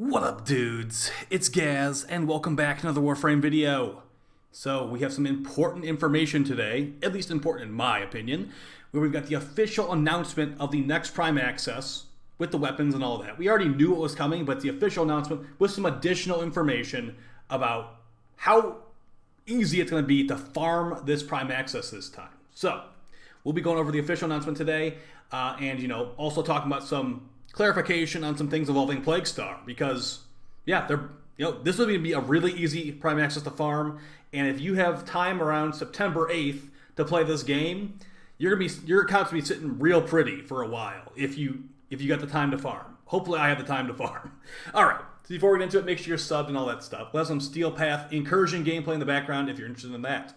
What up, dudes? It's Gaz, and welcome back to another Warframe video. So, we have some important information today, at least important in my opinion, where we've got the official announcement of the next Prime access with the weapons and all that. We already knew it was coming, but the official announcement with some additional information about how easy it's going to be to farm this Prime access this time. So, we'll be going over the official announcement today, and also talking about some clarification on some things involving Plague Star, because this would be a really easy Prime access to farm, and if you have time around September 8th to play this game, your account's gonna be sitting real pretty for a while if you got the time to farm. Hopefully I have the time to farm. Alright, so before we get into it, make sure you're subbed and all that stuff. We'll have some Steel Path incursion gameplay in the background if you're interested in that.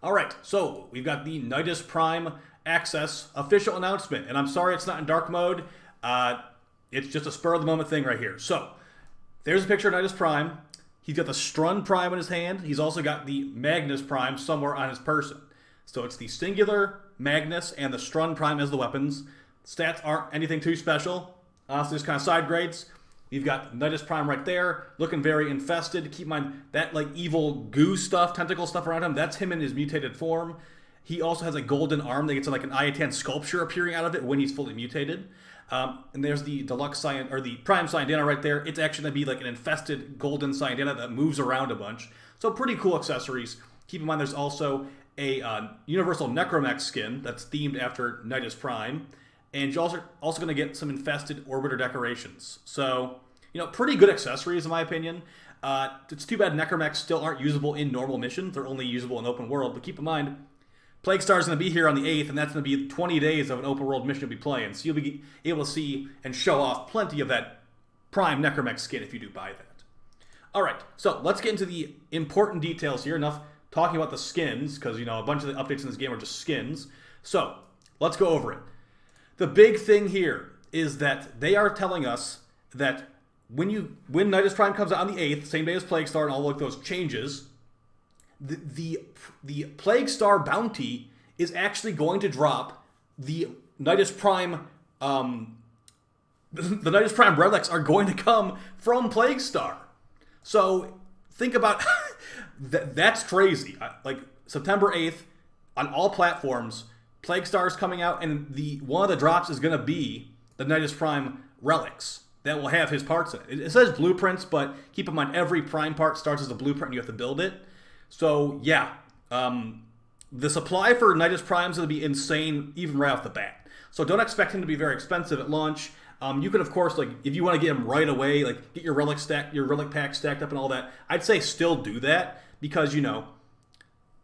Alright, so we've got the Nidus Prime access official announcement, and I'm sorry it's not in dark mode. It's just a spur-of-the-moment thing right here. So, there's a picture of Nidus Prime. He's got the Strun Prime in his hand. He's also got the Magnus Prime somewhere on his person. So it's the Singular, Magnus, and the Strun Prime as the weapons. Stats aren't anything too special. Honestly, just kind of side grades. You've got Nidus Prime right there, looking very infested. Keep in mind, that evil goo stuff, tentacle stuff around him, that's him in his mutated form. He also has a golden arm that gets an Ayatan sculpture appearing out of it when he's fully mutated. And there's the deluxe or the Prime Cyandana right there. It's actually going to be like an infested golden Cyandana that moves around a bunch. So pretty cool accessories. Keep in mind there's also a universal Necromech skin that's themed after Nidus Prime. And you're also going to get some infested orbiter decorations. So, pretty good accessories in my opinion. It's too bad Necromechs still aren't usable in normal missions. They're only usable in open world. But keep in mind, Plague Star is going to be here on the 8th, and that's going to be 20 days of an open world mission you'll be playing. So you'll be able to see and show off plenty of that Prime Necromech skin if you do buy that. Alright, so let's get into the important details here. Enough talking about the skins, because, a bunch of the updates in this game are just skins. So, let's go over it. The big thing here is that they are telling us that when Nidus Prime comes out on the 8th, same day as Plague Star and all of those changes, the Plague Star bounty is actually going to drop the Nidus Prime. The Nidus Prime relics are going to come from Plague Star. So think about that's crazy. Like September 8th on all platforms, Plague Star is coming out, and one of the drops is going to be the Nidus Prime relics that will have his parts in it. It says blueprints, but keep in mind every Prime part starts as a blueprint and you have to build it. So, yeah, the supply for Nidus Prime is going to be insane even right off the bat. So don't expect him to be very expensive at launch. You can, of course, if you want to get him right away, get your relic pack stacked up and all that, I'd say still do that because,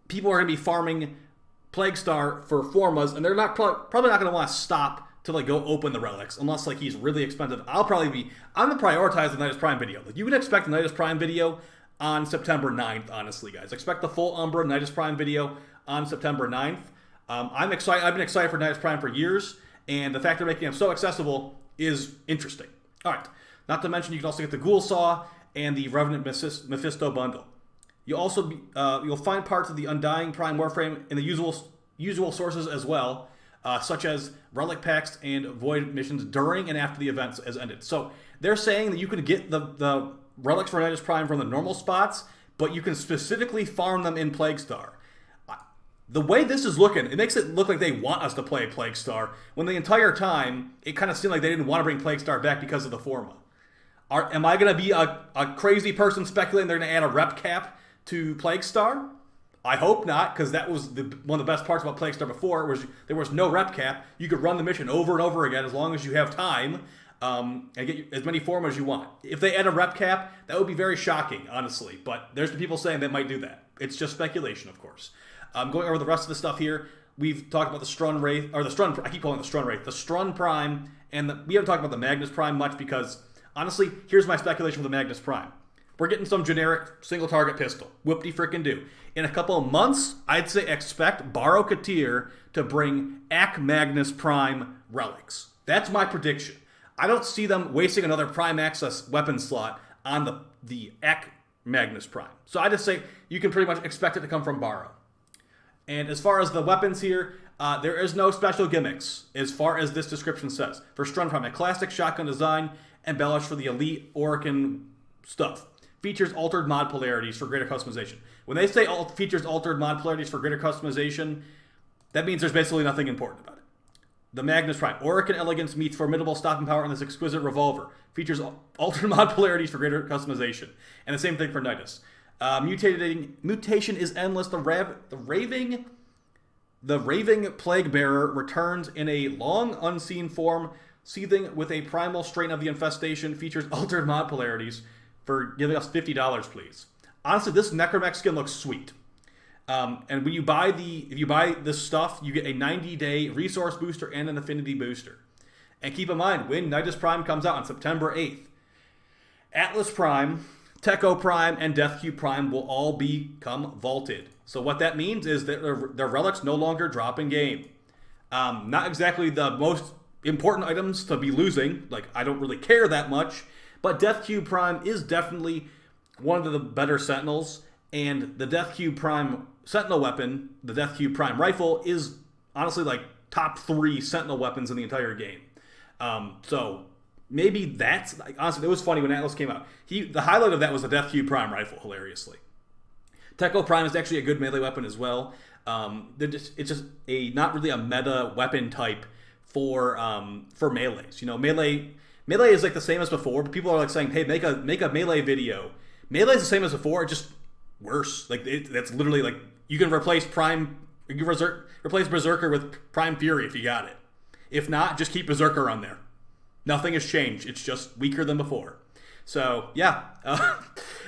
people are going to be farming Plague Star for Formas, and they're not probably not going to want to stop to, go open the relics unless, he's really expensive. I'm going to prioritize the Nidus Prime video. You can expect the Nidus Prime video on September 9th, honestly, guys. Expect the full Umbra Nidus Prime video on September 9th. I'm excited. I've been excited for Nidus Prime for years, and the fact they're making him so accessible is interesting. All right. Not to mention, you can also get the Ghoul Saw and the Revenant Mephisto bundle. You'll find parts of the Undying Prime Warframe in the usual sources as well, such as relic packs and void missions during and after the events has ended. So they're saying that you can get the relics for Nidus Prime from the normal spots, but you can specifically farm them in Plague Star. The way this is looking, it makes it look like they want us to play Plague Star, when the entire time, it kind of seemed like they didn't want to bring Plague Star back because of the Forma. Am I going to be a crazy person speculating they're going to add a rep cap to Plague Star? I hope not, because that was one of the best parts about Plague Star before, was there was no rep cap. You could run the mission over and over again as long as you have time. And get as many formas as you want. If they add a rep cap, that would be very shocking, honestly. But there's people saying they might do that. It's just speculation, of course. Going over the rest of the stuff here, we've talked about the Strun Wraith, or I keep calling it the Strun Wraith, the Strun Prime, and we haven't talked about the Magnus Prime much because, honestly, here's my speculation for the Magnus Prime. We're getting some generic single target pistol. Whoop-de-frickin-do. In a couple of months, I'd say expect Baro Katir to bring Ak Magnus Prime relics. That's my prediction. I don't see them wasting another Prime Access weapon slot on the Ek Magnus Prime. So I just say you can pretty much expect it to come from Baro. And as far as the weapons here, there is no special gimmicks, as far as this description says. For Strun Prime, a classic shotgun design, embellished for the elite Orokin stuff. Features altered mod polarities for greater customization. When they say features altered mod polarities for greater customization, that means there's basically nothing important about it. The Nidus Prime, Orokin elegance meets formidable stopping power in this exquisite revolver. Features altered mod polarities for greater customization. And the same thing for Nidus. Mutation is endless. The raving plague bearer returns in a long unseen form, seething with a primal strain of the infestation. Features altered mod polarities for giving us $50, please. Honestly, this Necromech skin looks sweet. And when you buy if you buy this stuff, you get a 90-day resource booster and an affinity booster. And keep in mind, when Nidus Prime comes out on September 8th, Atlas Prime, Techo Prime, and Death Cube Prime will all become vaulted. So what that means is that their relics no longer drop in game. Not exactly the most important items to be losing. Like, I don't really care that much. But Death Cube Prime is definitely one of the better Sentinels. And the Death Cube Prime Sentinel weapon, the Death Cube Prime rifle, is honestly like top 3 Sentinel weapons in the entire game. So maybe that's, like, honestly, it was funny when Atlas came out. The highlight of that was the Death Cube Prime rifle, hilariously. Techo Prime is actually a good melee weapon as well. It's just not really a meta weapon type for melees. You know, melee is like the same as before, but people are like saying, hey, make a melee video. Melee is the same as before, just worse. Like, that's literally like, you can replace replace Berserker with Prime Fury if you got it. If not, just keep Berserker on there. Nothing has changed. It's just weaker than before. So yeah.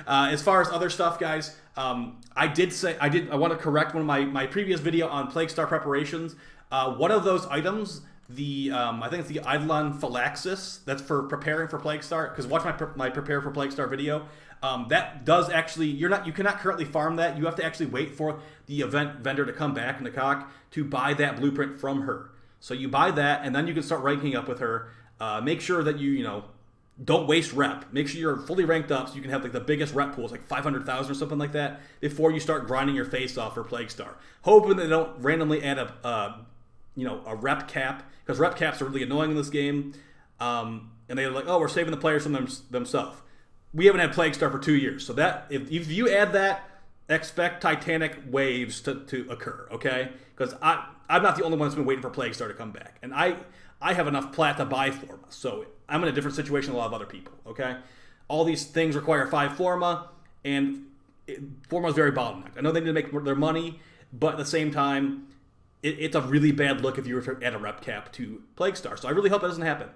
As far as other stuff, guys, I want to correct one of my previous video on Plague Star preparations. One of those items, I think it's the Eidolon Phylaxis, that's for preparing for Plague Star. Because watch my prepare for Plague Star video. That does actually, you cannot currently farm that. You have to actually wait for the event vendor to come back in the cock to buy that blueprint from her. So you buy that, and then you can start ranking up with her. Make sure that you don't waste rep. Make sure you're fully ranked up so you can have like the biggest rep pools, like 500,000 or something like that, before you start grinding your face off for Plague Star. Hoping they don't randomly add a rep cap, because rep caps are really annoying in this game. And they're like, oh, we're saving the players from themselves. We haven't had Plague Star for 2 years, so that if you add that, expect Titanic waves to occur, okay? Because I'm not the only one that's been waiting for Plague Star to come back, and I have enough plat to buy Florma, so I'm in a different situation than a lot of other people, okay? All these things require 5 Florma, and Florma is very bottlenecked. I know they need to make their money, but at the same time, it's a really bad look if you were to add a rep cap to Plague Star, so I really hope that doesn't happen.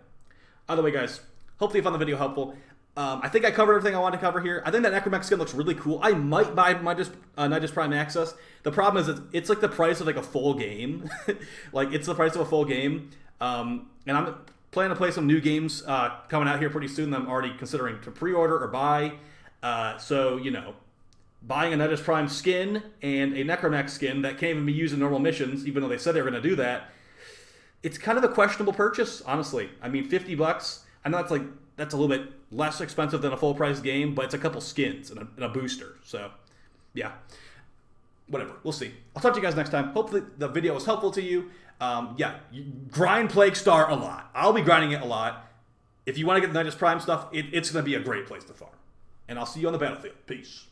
Either way, guys, hopefully you found the video helpful. I think I covered everything I wanted to cover here. I think that Necromech skin looks really cool. I might buy Nidus Prime Access. The problem is it's like the price of like a full game. Like, it's the price of a full game. And I'm planning to play some new games coming out here pretty soon that I'm already considering to pre-order or buy. So, buying a Nidus Prime skin and a Necromech skin that can't even be used in normal missions, even though they said they were going to do that, it's kind of a questionable purchase, honestly. I mean, $50. I know that's a little bit less expensive than a full price game, but it's a couple skins and a booster. So, yeah. Whatever. We'll see. I'll talk to you guys next time. Hopefully the video was helpful to you. You grind Plague Star a lot. I'll be grinding it a lot. If you want to get the Nidus Prime stuff, it's going to be a great place to farm. And I'll see you on the battlefield. Peace.